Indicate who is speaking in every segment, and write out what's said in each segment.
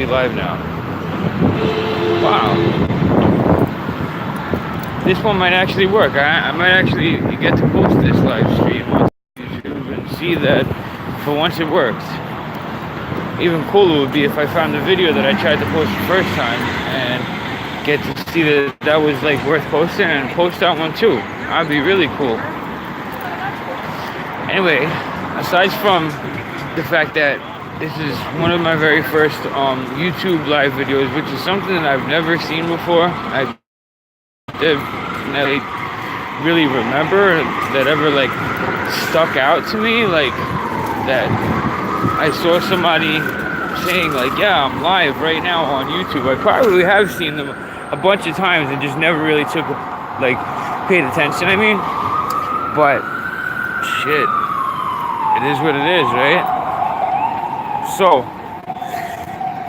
Speaker 1: live now. Wow. This one might actually work. I might actually get to post this live stream on YouTube and see that for once it works. Even cooler would be if I found the video that I tried to post the first time and get to see that was like worth posting and post that one too. That'd be really cool. Anyway, aside from the fact that this is one of my very first YouTube live videos, which is something that I've never seen before. I definitely really remember that ever like stuck out to me, like that I saw somebody saying like, yeah, I'm live right now on YouTube. I probably have seen them a bunch of times and just never really paid attention. I mean, but shit, it is what it is, right? So,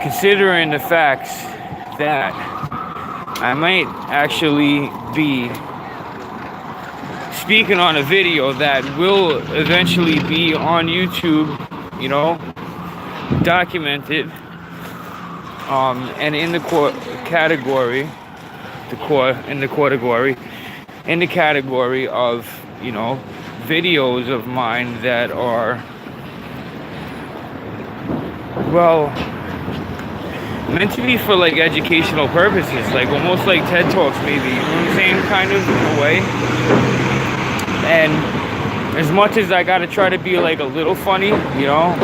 Speaker 1: considering the facts that I might actually be speaking on a video that will eventually be on YouTube, you know, documented, and in the category of, you know, videos of mine that are, well, meant to be for like educational purposes, like almost like TED Talks maybe, you know what I'm saying, kind of, in a way. And as much as I gotta try to be like a little funny, you know,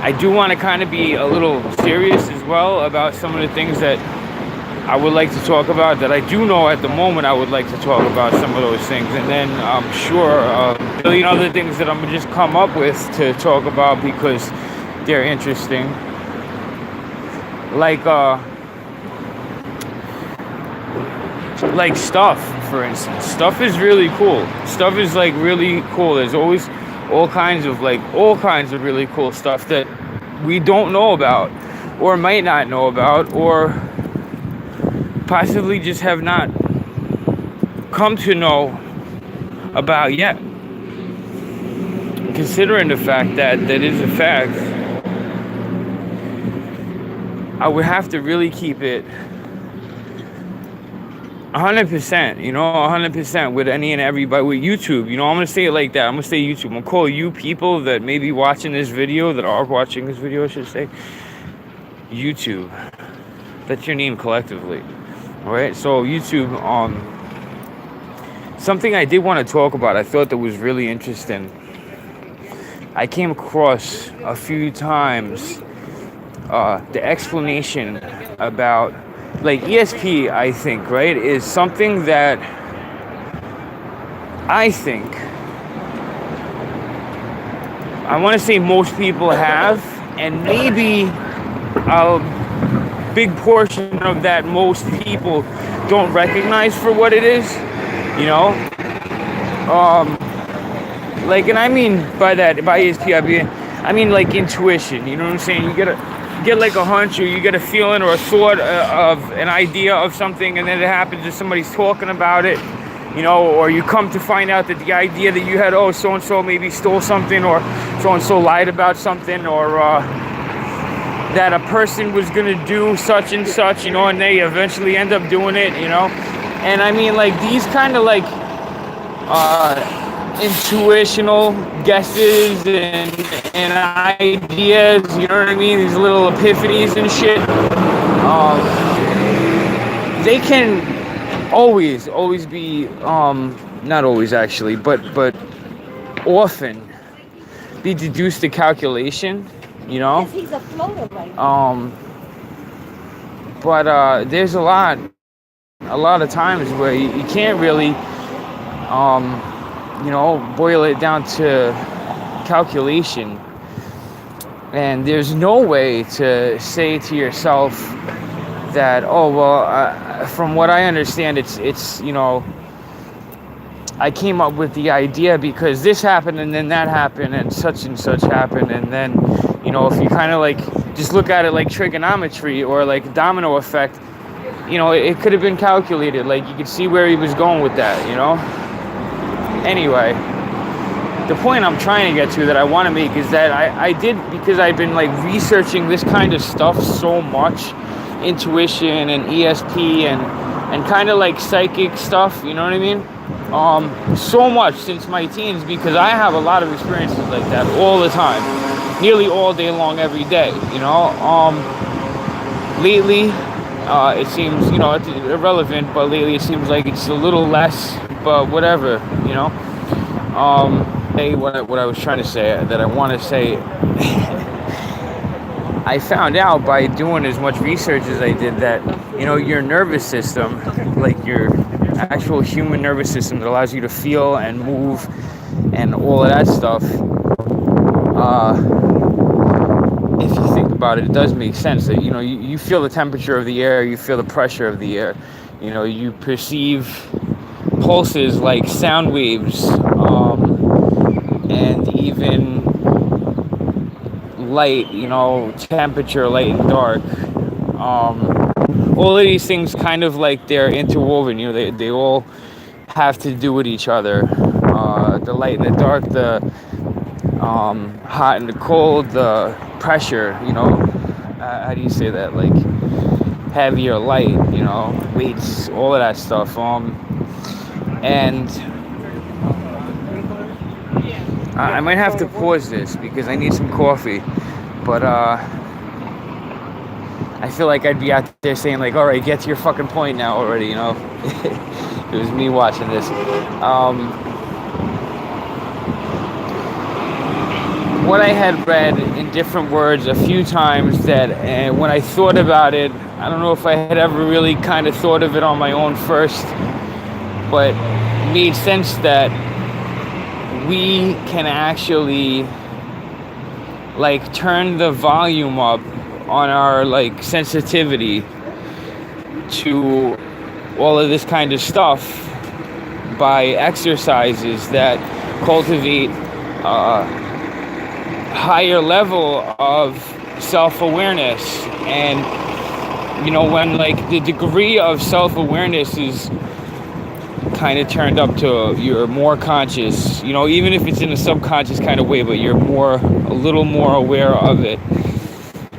Speaker 1: I do want to kind of be a little serious as well about some of the things that I would like to talk about, that I do know at the moment I would like to talk about some of those things, and then I'm sure a million other things that I'm gonna just come up with to talk about because they're interesting. Like stuff, for instance. Stuff is really cool. Stuff is like really cool. There's always all kinds of really cool stuff that we don't know about, or might not know about, or possibly just have not come to know about yet. Considering the fact that is a fact, I would have to really keep it 100%, you know, 100% with any and everybody, with YouTube, you know, I'm going to say it like that. I'm going to say YouTube. I'm going to call you people that may be watching this video, that are watching this video, I should say, YouTube. That's your name collectively. All right, so YouTube, something I did want to talk about, I thought that was really interesting. I came across a few times the explanation about, like, ESP, I think, right, is something that I think, I want to say most people have, and maybe a big portion of that most people don't recognize for what it is, you know? Like, and I mean by ESP, I mean like intuition, you know what I'm saying? You get like a hunch, or you get a feeling or a thought of an idea of something, and then it happens that somebody's talking about it, you know, or you come to find out that the idea that you had, oh, so-and-so maybe stole something, or so-and-so lied about something, or that a person was going to do such and such, you know, and they eventually end up doing it, you know. And I mean, like, these kind of like intuitional guesses and ideas, you know what I mean, these little epiphanies and shit, they can always be, not always actually, but often be deduced to calculation, you know. He's a floater right now. But there's a lot of times where you can't really, you know, boil it down to calculation. And there's no way to say to yourself that, oh, well, from what I understand, it's you know, I came up with the idea because this happened, and then that happened, and such happened, and then, you know, if you kind of like just look at it like trigonometry or like domino effect, you know, it could have been calculated. Like, you could see where he was going with that, you know. Anyway, the point I'm trying to get to, that I want to make, is that I did, because I've been like researching this kind of stuff so much, intuition and ESP and kind of like psychic stuff, you know what I mean? So much since my teens, because I have a lot of experiences like that all the time, nearly all day long, every day, you know. Lately, it seems, you know, it's irrelevant, but lately it seems like it's a little less, but whatever, you know. Hey, what I was trying to say, that I want to say, I found out by doing as much research as I did that, you know, your nervous system, like your actual human nervous system that allows you to feel and move and all of that stuff, if you think about it, it does make sense that, you know, you feel the temperature of the air, you feel the pressure of the air, you know, you perceive pulses like sound waves, and even light, you know, temperature, light and dark. All of these things kind of like they're interwoven, you know, they all have to do with each other. The light and the dark, the hot and the cold, the pressure, you know, how do you say that? Like heavy or light, you know, weights, all of that stuff. And I might have to pause this because I need some coffee, but I feel like I'd be out there saying like, all right, get to your fucking point now already, you know. It was me watching this. What I had read in different words a few times, that when I thought about it, I don't know if I had ever really kind of thought of it on my own first, but it made sense that we can actually like turn the volume up on our like sensitivity to all of this kind of stuff by exercises that cultivate a higher level of self-awareness. And you know, when like the degree of self-awareness is kind of turned up to, you're more conscious, you know, even if it's in a subconscious kind of way, but you're a little more aware of it.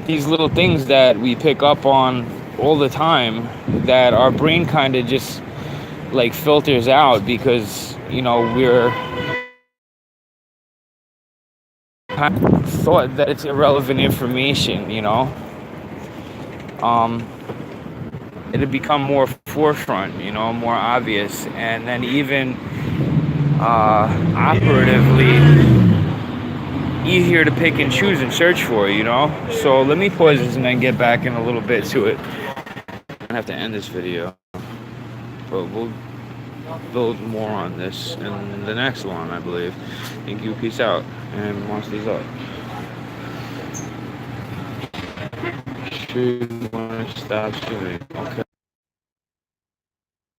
Speaker 1: These little things that we pick up on all the time that our brain kind of just like filters out because, you know, we're kind of thought that it's irrelevant information, you know. It'll become more forefront, you know, more obvious, and then even operatively easier to pick and choose and search for, you know. So let me pause this and then get back in a little bit to it. I'm gonna have to end this video, but we'll build more on this in the next one, I believe. Thank you, peace out, and monsters up. Should want to stop streaming. Okay.